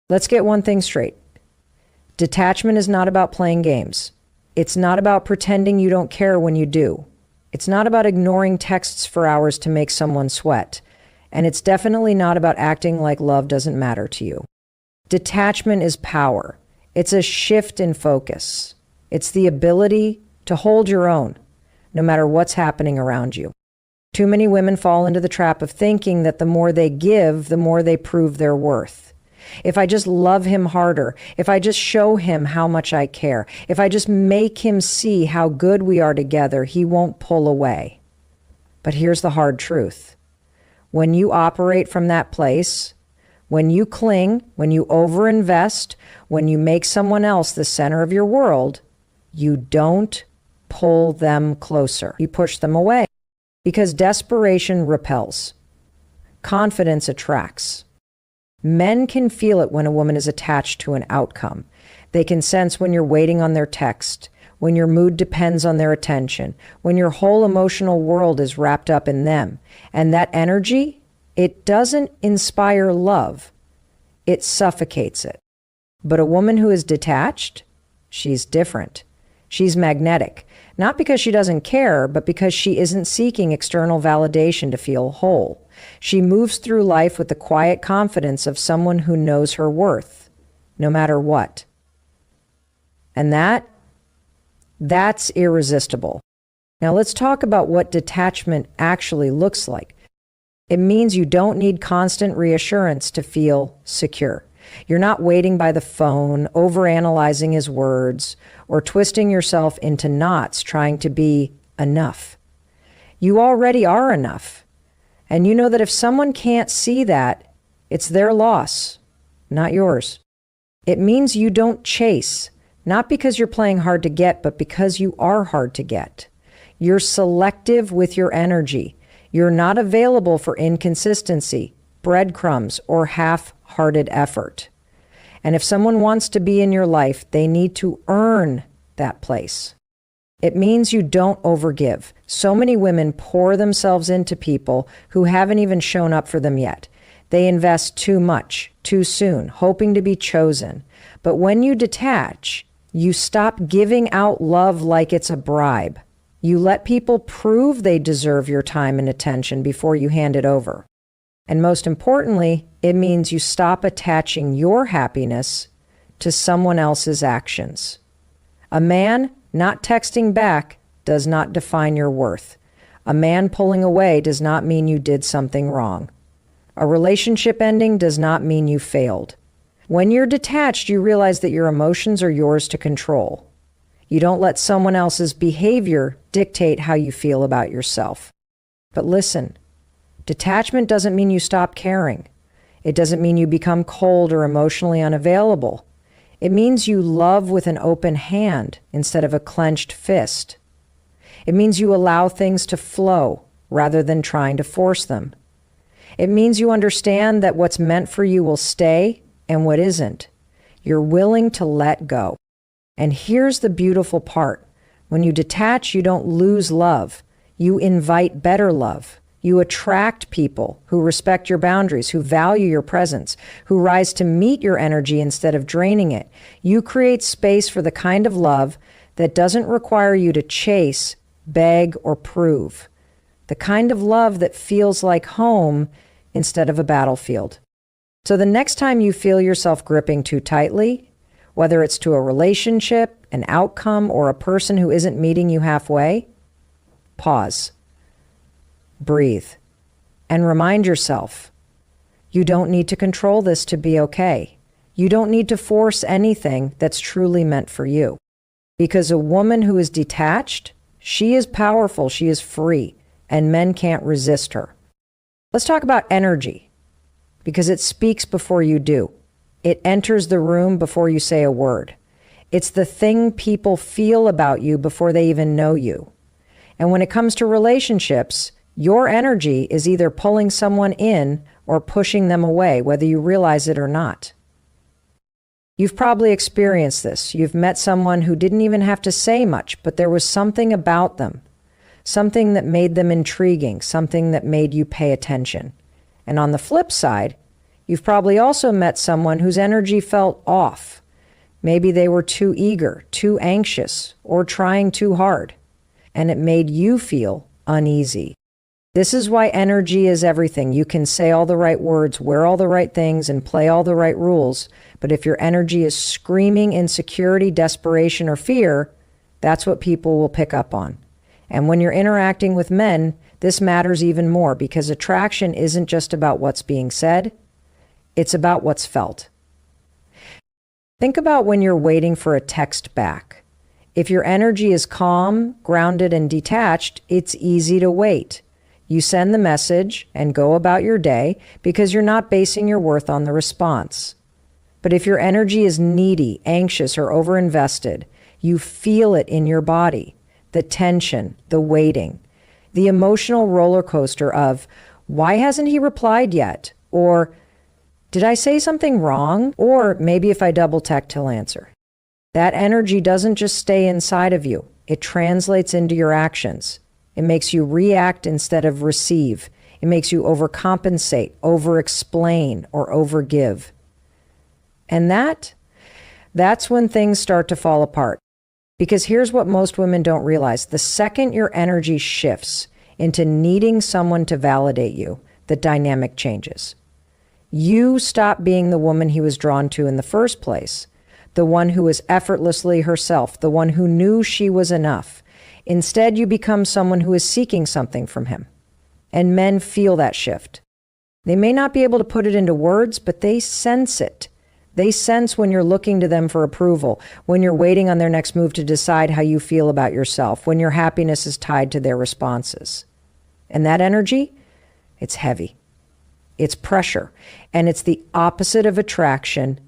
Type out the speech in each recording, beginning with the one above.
Let's get one thing straight. Detachment is not about playing games. It's not about pretending you don't care when you do. It's not about ignoring texts for hours to make someone sweat. And it's definitely not about acting like love doesn't matter to you. Detachment is power. It's a shift in focus. It's the ability to hold your own, no matter what's happening around you. Too many women fall into the trap of thinking that the more they give, the more they prove their worth. If I just love him harder, if I just show him how much I care, if I just make him see how good we are together, he won't pull away. But here's the hard truth. When you operate from that place, when you cling, when you overinvest, when you make someone else the center of your world, you don't pull them closer. You push them away because desperation repels. Confidence attracts. Men can feel it when a woman is attached to an outcome. They can sense when you're waiting on their text, when your mood depends on their attention, when your whole emotional world is wrapped up in them. And that energy, it doesn't inspire love. It suffocates it. But a woman who is detached, she's different. She's magnetic. Not because she doesn't care, but because she isn't seeking external validation to feel whole. She moves through life with the quiet confidence of someone who knows her worth, no matter what. And that's irresistible. Now let's talk about what detachment actually looks like. It means you don't need constant reassurance to feel secure. You're not waiting by the phone, overanalyzing his words, or twisting yourself into knots trying to be enough. You already are enough. And you know that if someone can't see that, it's their loss, not yours. It means you don't chase, not because you're playing hard to get, but because you are hard to get. You're selective with your energy. You're not available for inconsistency, breadcrumbs, or half-hearted effort. And if someone wants to be in your life, they need to earn that place. It means you don't overgive. So many women pour themselves into people who haven't even shown up for them yet. They invest too much, too soon, hoping to be chosen. But when you detach, you stop giving out love like it's a bribe. You let people prove they deserve your time and attention before you hand it over. And most importantly, it means you stop attaching your happiness to someone else's actions. A man not texting back does not define your worth. A man pulling away does not mean you did something wrong. A relationship ending does not mean you failed. When you're detached, you realize that your emotions are yours to control. You don't let someone else's behavior dictate how you feel about yourself. But listen, detachment doesn't mean you stop caring. It doesn't mean you become cold or emotionally unavailable. It means you love with an open hand instead of a clenched fist. It means you allow things to flow rather than trying to force them. It means you understand that what's meant for you will stay and what isn't. You're willing to let go. And here's the beautiful part. When you detach, you don't lose love. You invite better love. You attract people who respect your boundaries, who value your presence, who rise to meet your energy instead of draining it. You create space for the kind of love that doesn't require you to chase, beg, or prove. The kind of love that feels like home instead of a battlefield. So the next time you feel yourself gripping too tightly, whether it's to a relationship, an outcome, or a person who isn't meeting you halfway, pause. Breathe. And remind yourself, you don't need to control this to be okay. You don't need to force anything that's truly meant for you. Because a woman who is detached, she is powerful, she is free, and men can't resist her. Let's talk about energy, because it speaks before you do. It enters the room before you say a word. It's the thing people feel about you before they even know you. And when it comes to relationships, your energy is either pulling someone in or pushing them away, whether you realize it or not. You've probably experienced this. You've met someone who didn't even have to say much, but there was something about them, something that made them intriguing, something that made you pay attention. And on the flip side, You've probably also met someone whose energy felt off. Maybe they were too eager, too anxious, or trying too hard, and it made you feel uneasy. This is why energy is everything. You can say all the right words, wear all the right things, and play all the right rules, but if your energy is screaming insecurity, desperation, or fear, that's what people will pick up on. And when you're interacting with men, this matters even more because attraction isn't just about what's being said, it's about what's felt. Think about when you're waiting for a text back. If your energy is calm, grounded, and detached, it's easy to wait. You send the message and go about your day because you're not basing your worth on the response. But if your energy is needy, anxious, or overinvested, you feel it in your body. The tension, the waiting, the emotional roller coaster of, why hasn't he replied yet? Or, did I say something wrong? Or maybe if I double text, he'll answer. That energy doesn't just stay inside of you. It translates into your actions. It makes you react instead of receive. It makes you overcompensate, over-explain, or overgive. And that's when things start to fall apart. Because here's what most women don't realize. The second your energy shifts into needing someone to validate you, the dynamic changes. You stop being the woman he was drawn to in the first place, the one who was effortlessly herself, the one who knew she was enough. Instead, you become someone who is seeking something from him. And men feel that shift. They may not be able to put it into words, but they sense it. They sense when you're looking to them for approval, when you're waiting on their next move to decide how you feel about yourself, when your happiness is tied to their responses. And that energy, it's heavy. It's pressure. And it's the opposite of attraction.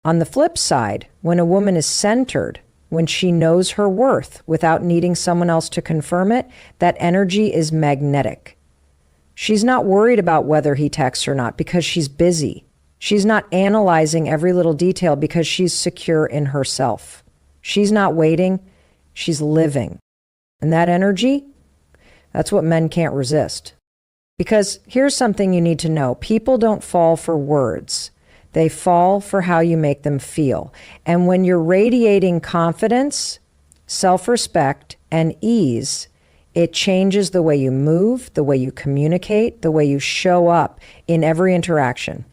On the flip side, when a woman is centered, when she knows her worth without needing someone else to confirm it, that energy is magnetic. She's not worried about whether he texts or not because she's busy. She's not analyzing every little detail because she's secure in herself. She's not waiting, she's living. And that energy, that's what men can't resist. Because here's something you need to know. People don't fall for words. They fall for how you make them feel. And when you're radiating confidence, self-respect, and ease, it changes the way you move, the way you communicate, the way you show up in every interaction.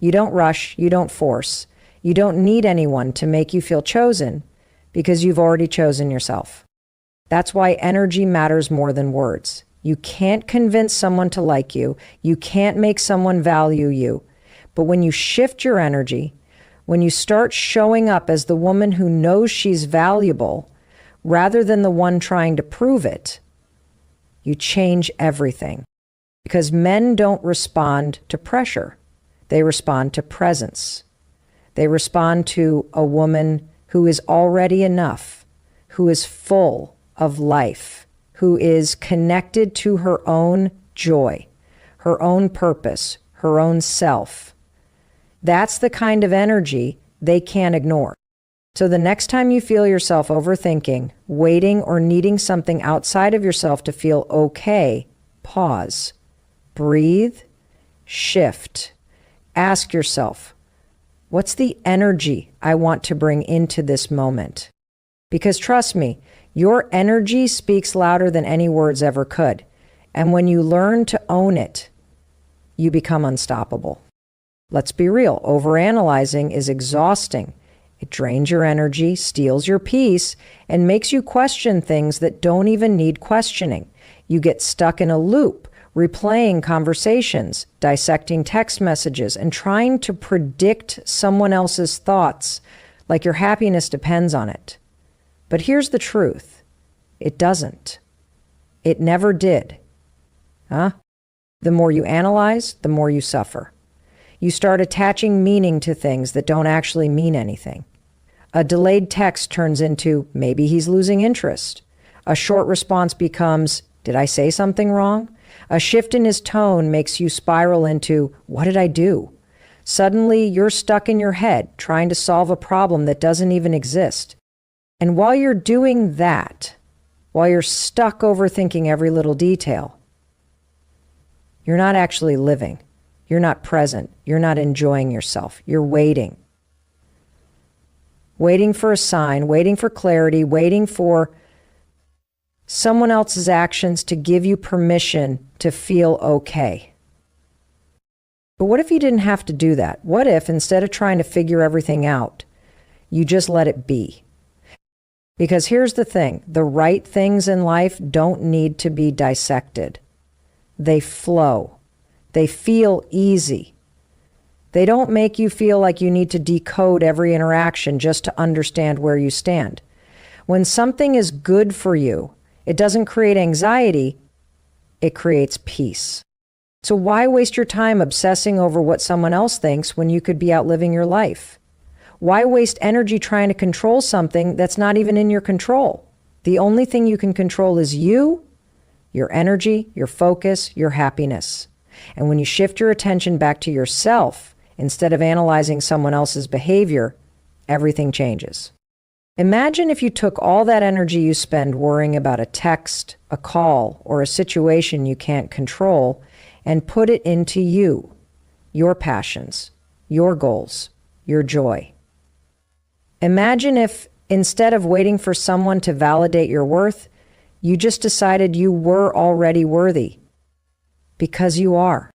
You don't rush, you don't force. You don't need anyone to make you feel chosen because you've already chosen yourself. That's why energy matters more than words. You can't convince someone to like you. You can't make someone value you. But when you shift your energy, when you start showing up as the woman who knows she's valuable rather than the one trying to prove it, you change everything. Because men don't respond to pressure. They respond to presence. They respond to a woman who is already enough, who is full of life, who is connected to her own joy, her own purpose, her own self. That's the kind of energy they can't ignore. So the next time you feel yourself overthinking, waiting, or needing something outside of yourself to feel okay, pause, breathe, shift. Ask yourself, what's the energy I want to bring into this moment? Because trust me, your energy speaks louder than any words ever could. And when you learn to own it, you become unstoppable. Let's be real, overanalyzing is exhausting. It drains your energy, steals your peace, and makes you question things that don't even need questioning. You get stuck in a loop, replaying conversations, dissecting text messages, and trying to predict someone else's thoughts, like your happiness depends on it. But here's the truth. It doesn't. It never did. The more you analyze, the more you suffer. You start attaching meaning to things that don't actually mean anything. A delayed text turns into, maybe he's losing interest. A short response becomes, did I say something wrong? A shift in his tone makes you spiral into, what did I do? Suddenly, you're stuck in your head trying to solve a problem that doesn't even exist. And while you're doing that, while you're stuck overthinking every little detail, you're not actually living. You're not present. You're not enjoying yourself. You're waiting. Waiting for a sign, waiting for clarity, waiting for someone else's actions to give you permission to feel okay. But what if you didn't have to do that? What if, instead of trying to figure everything out, you just let it be? Because here's the thing, the right things in life don't need to be dissected. They flow. They feel easy. They don't make you feel like you need to decode every interaction just to understand where you stand. When something is good for you, it doesn't create anxiety, it creates peace. So why waste your time obsessing over what someone else thinks when you could be out living your life? Why waste energy trying to control something that's not even in your control? The only thing you can control is you, your energy, your focus, your happiness. And when you shift your attention back to yourself, instead of analyzing someone else's behavior, everything changes. Imagine if you took all that energy you spend worrying about a text, a call, or a situation you can't control and put it into you, your passions, your goals, your joy. Imagine if, instead of waiting for someone to validate your worth, you just decided you were already worthy. Because you are.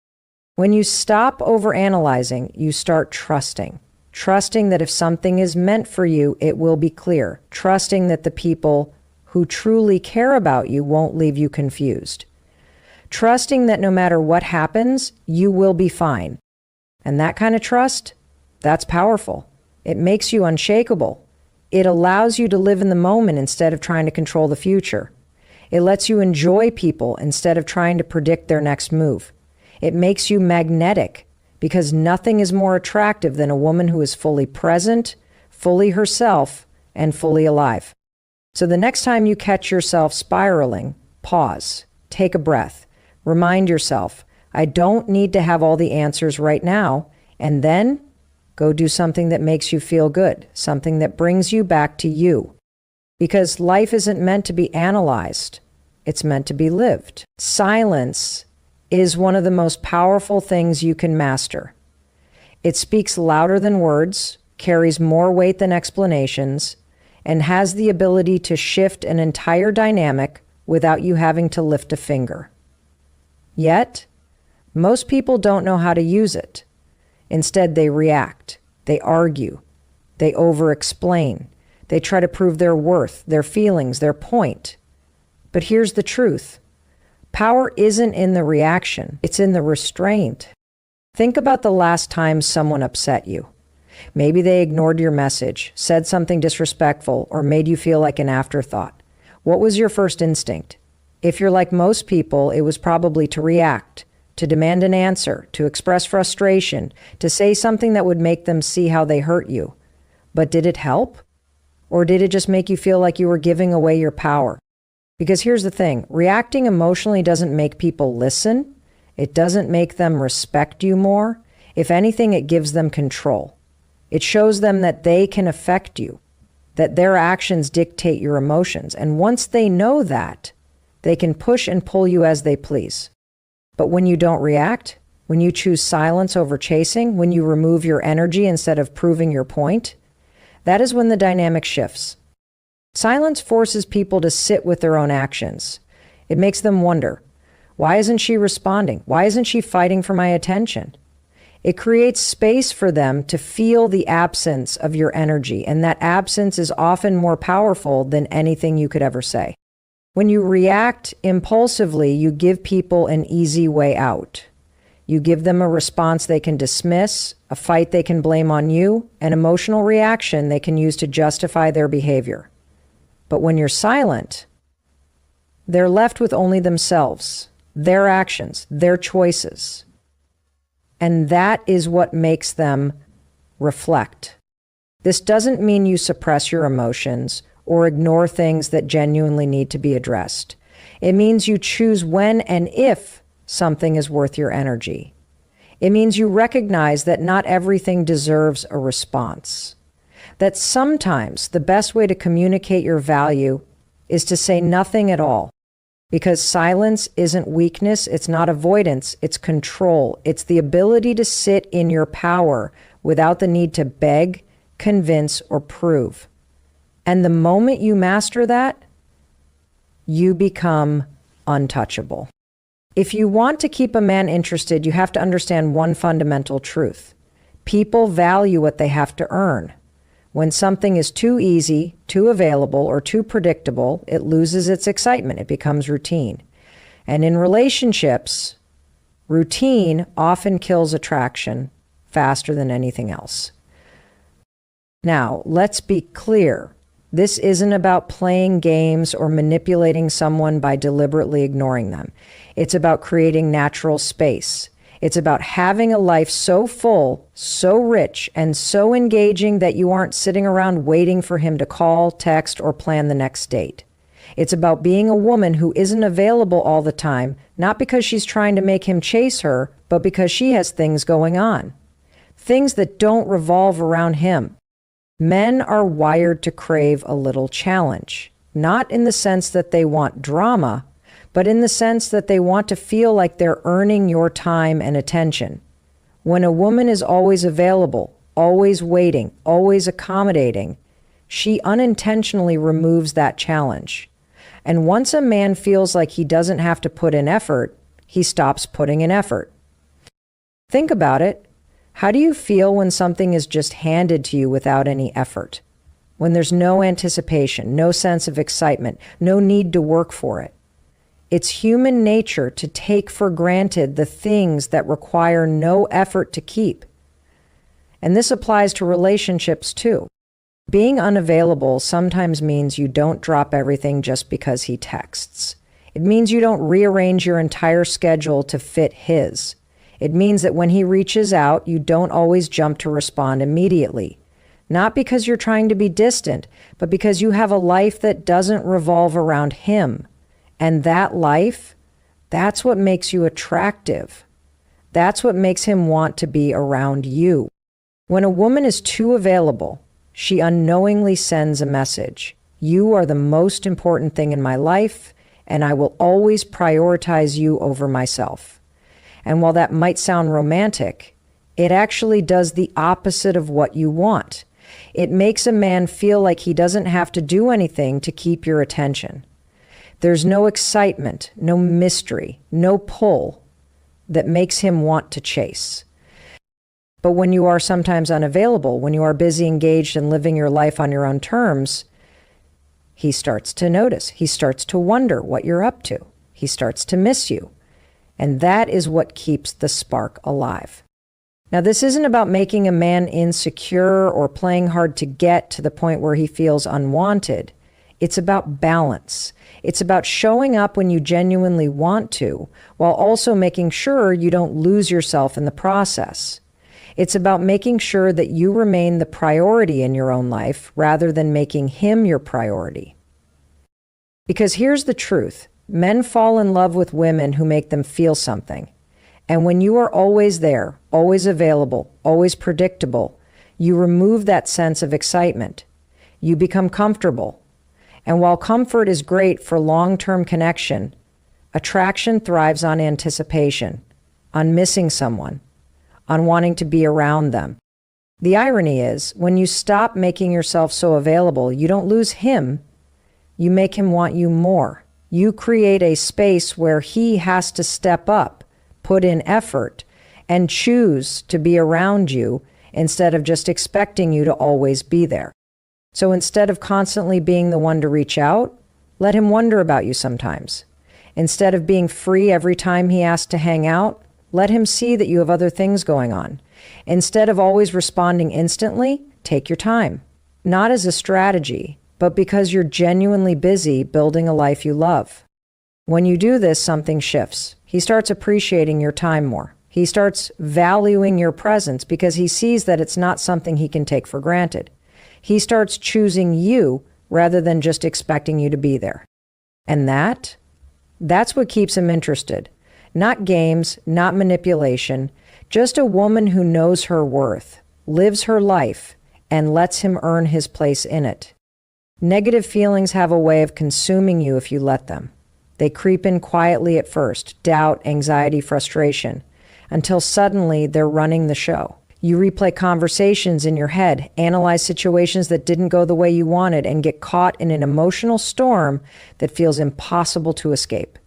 When you stop overanalyzing, you start trusting. Trusting that if something is meant for you, it will be clear. Trusting that the people who truly care about you won't leave you confused. Trusting that no matter what happens, you will be fine. And that kind of trust, that's powerful. It makes you unshakable. It allows you to live in the moment instead of trying to control the future. It lets you enjoy people instead of trying to predict their next move. It makes you magnetic because nothing is more attractive than a woman who is fully present, fully herself, and fully alive. So the next time you catch yourself spiraling, pause, take a breath, remind yourself, I don't need to have all the answers right now, and then go do something that makes you feel good, something that brings you back to you. Because life isn't meant to be analyzed, it's meant to be lived. Silence is one of the most powerful things you can master. It speaks louder than words, carries more weight than explanations, and has the ability to shift an entire dynamic without you having to lift a finger. Yet, most people don't know how to use it. Instead, they react, they argue, they over-explain, they try to prove their worth, their feelings, their point. But here's the truth. Power isn't in the reaction, it's in the restraint. Think about the last time someone upset you. Maybe they ignored your message, said something disrespectful, or made you feel like an afterthought. What was your first instinct? If you're like most people, it was probably to react, to demand an answer, to express frustration, to say something that would make them see how they hurt you. But did it help? Or did it just make you feel like you were giving away your power? Because here's the thing, reacting emotionally doesn't make people listen. It doesn't make them respect you more. If anything, it gives them control. It shows them that they can affect you, that their actions dictate your emotions. And once they know that, they can push and pull you as they please. But when you don't react, when you choose silence over chasing, when you remove your energy instead of proving your point, that is when the dynamic shifts. Silence forces people to sit with their own actions. It makes them wonder, why isn't she responding? Why isn't she fighting for my attention? It creates space for them to feel the absence of your energy, and that absence is often more powerful than anything you could ever say. When you react impulsively, you give people an easy way out. You give them a response they can dismiss, a fight they can blame on you, an emotional reaction they can use to justify their behavior. But when you're silent, they're left with only themselves, their actions, their choices. And that is what makes them reflect. This doesn't mean you suppress your emotions or ignore things that genuinely need to be addressed. It means you choose when and if something is worth your energy. It means you recognize that not everything deserves a response. That sometimes the best way to communicate your value is to say nothing at all. Because silence isn't weakness, it's not avoidance, it's control. It's the ability to sit in your power without the need to beg, convince, or prove. And the moment you master that, you become untouchable. If you want to keep a man interested, you have to understand one fundamental truth. People value what they have to earn. When something is too easy, too available, or too predictable, it loses its excitement. It becomes routine. And in relationships, routine often kills attraction faster than anything else. Now, let's be clear. This isn't about playing games or manipulating someone by deliberately ignoring them. It's about creating natural space. It's about having a life so full, so rich, and so engaging that you aren't sitting around waiting for him to call, text, or plan the next date. It's about being a woman who isn't available all the time, not because she's trying to make him chase her, but because she has things going on. Things that don't revolve around him. Men are wired to crave a little challenge, not in the sense that they want drama, but in the sense that they want to feel like they're earning your time and attention. When a woman is always available, always waiting, always accommodating, she unintentionally removes that challenge. And once a man feels like he doesn't have to put in effort, he stops putting in effort. Think about it. How do you feel when something is just handed to you without any effort? When there's no anticipation, no sense of excitement, no need to work for it? It's human nature to take for granted the things that require no effort to keep. And this applies to relationships too. Being unavailable sometimes means you don't drop everything just because he texts. It means you don't rearrange your entire schedule to fit his. It means that when he reaches out, you don't always jump to respond immediately. Not because you're trying to be distant, but because you have a life that doesn't revolve around him. And that life, that's what makes you attractive. That's what makes him want to be around you. When a woman is too available, she unknowingly sends a message. You are the most important thing in my life, and I will always prioritize you over myself. And while that might sound romantic, it actually does the opposite of what you want. It makes a man feel like he doesn't have to do anything to keep your attention. There's no excitement, no mystery, no pull that makes him want to chase. But when you are sometimes unavailable, when you are busy, engaged, and living your life on your own terms, he starts to notice. He starts to wonder what you're up to. He starts to miss you. And that is what keeps the spark alive. Now, this isn't about making a man insecure or playing hard to get to the point where he feels unwanted. It's about balance. It's about showing up when you genuinely want to, while also making sure you don't lose yourself in the process. It's about making sure that you remain the priority in your own life rather than making him your priority. Because here's the truth. Men fall in love with women who make them feel something. And when you are always there, always available, always predictable, you remove that sense of excitement. You become comfortable. And while comfort is great for long-term connection, attraction thrives on anticipation, on missing someone, on wanting to be around them. The irony is, when you stop making yourself so available, you don't lose him, you make him want you more. You create a space where he has to step up, put in effort, and choose to be around you instead of just expecting you to always be there. So instead of constantly being the one to reach out, let him wonder about you sometimes. Instead of being free every time he asks to hang out, let him see that you have other things going on. Instead of always responding instantly, take your time. Not as a strategy, but because you're genuinely busy building a life you love. When you do this, something shifts. He starts appreciating your time more. He starts valuing your presence because he sees that it's not something he can take for granted. He starts choosing you rather than just expecting you to be there. And that's what keeps him interested. Not games, not manipulation, just a woman who knows her worth, lives her life, and lets him earn his place in it. Negative feelings have a way of consuming you if you let them. They creep in quietly at first, doubt, anxiety, frustration, until suddenly they're running the show. You replay conversations in your head, analyze situations that didn't go the way you wanted, and get caught in an emotional storm that feels impossible to escape.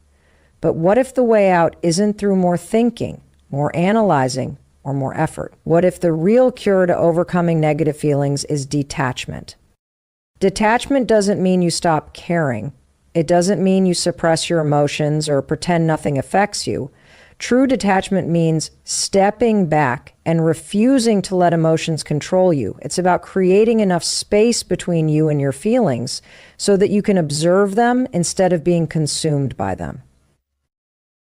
But what if the way out isn't through more thinking, more analyzing, or more effort? What if the real cure to overcoming negative feelings is detachment? Detachment doesn't mean you stop caring. It doesn't mean you suppress your emotions or pretend nothing affects you. True detachment means stepping back and refusing to let emotions control you. It's about creating enough space between you and your feelings so that you can observe them instead of being consumed by them.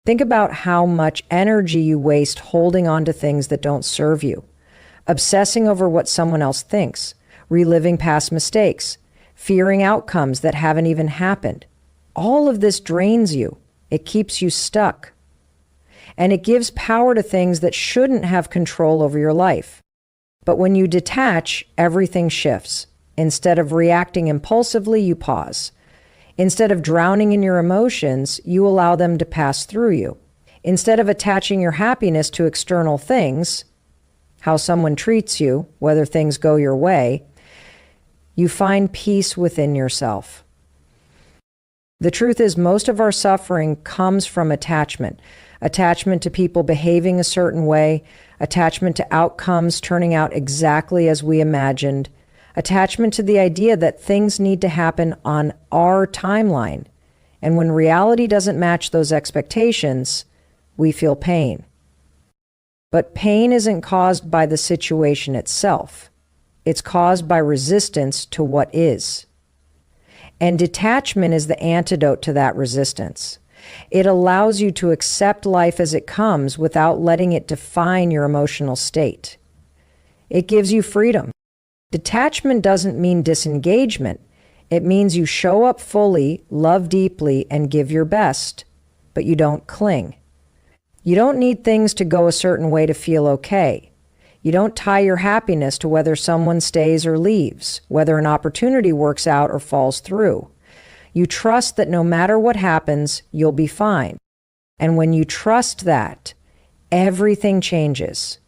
Think about how much energy you waste holding on to things that don't serve you, obsessing over what someone else thinks, reliving past mistakes, fearing outcomes that haven't even happened. All of this drains you. It keeps you stuck. And it gives power to things that shouldn't have control over your life. But when you detach, everything shifts. Instead of reacting impulsively, you pause. Instead of drowning in your emotions, you allow them to pass through you. Instead of attaching your happiness to external things, how someone treats you, whether things go your way, you find peace within yourself. The truth is, most of our suffering comes from attachment. Attachment to people behaving a certain way, attachment to outcomes turning out exactly as we imagined, attachment to the idea that things need to happen on our timeline. And when reality doesn't match those expectations, we feel pain. But pain isn't caused by the situation itself. It's caused by resistance to what is. And detachment is the antidote to that resistance. It allows you to accept life as it comes without letting it define your emotional state. It gives you freedom. Detachment doesn't mean disengagement. It means you show up fully, love deeply, and give your best, but you don't cling. You don't need things to go a certain way to feel okay. You don't tie your happiness to whether someone stays or leaves, whether an opportunity works out or falls through. You trust that no matter what happens, you'll be fine. And when you trust that, everything changes.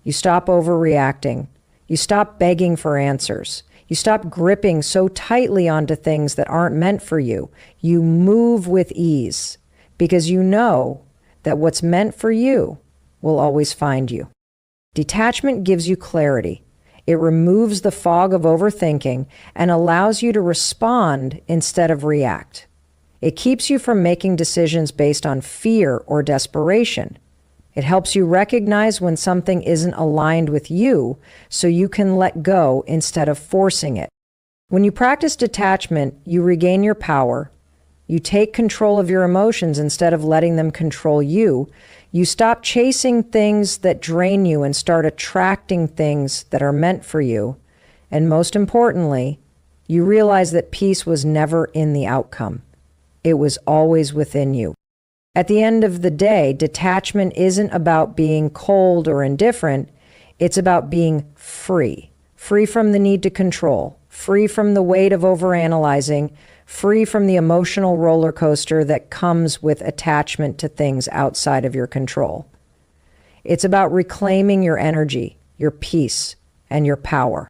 You stop overreacting. You stop begging for answers. You stop gripping so tightly onto things that aren't meant for you. You move with ease because you know that what's meant for you will always find you. Detachment gives you clarity. It removes the fog of overthinking and allows you to respond instead of react. It keeps you from making decisions based on fear or desperation. It helps you recognize when something isn't aligned with you so you can let go instead of forcing it. When you practice detachment, you regain your power. You take control of your emotions instead of letting them control you. You stop chasing things that drain you and start attracting things that are meant for you. And most importantly, you realize that peace was never in the outcome. It was always within you. At the end of the day, detachment isn't about being cold or indifferent. It's about being free. Free from the need to control. Free from the weight of overanalyzing. Free from the emotional roller coaster that comes with attachment to things outside of your control. It's about reclaiming your energy, your peace, and your power.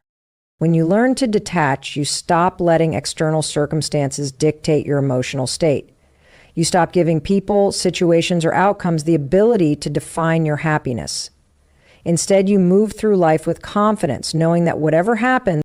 When you learn to detach, you stop letting external circumstances dictate your emotional state. You stop giving people, situations, or outcomes the ability to define your happiness. Instead, you move through life with confidence, knowing that whatever happens,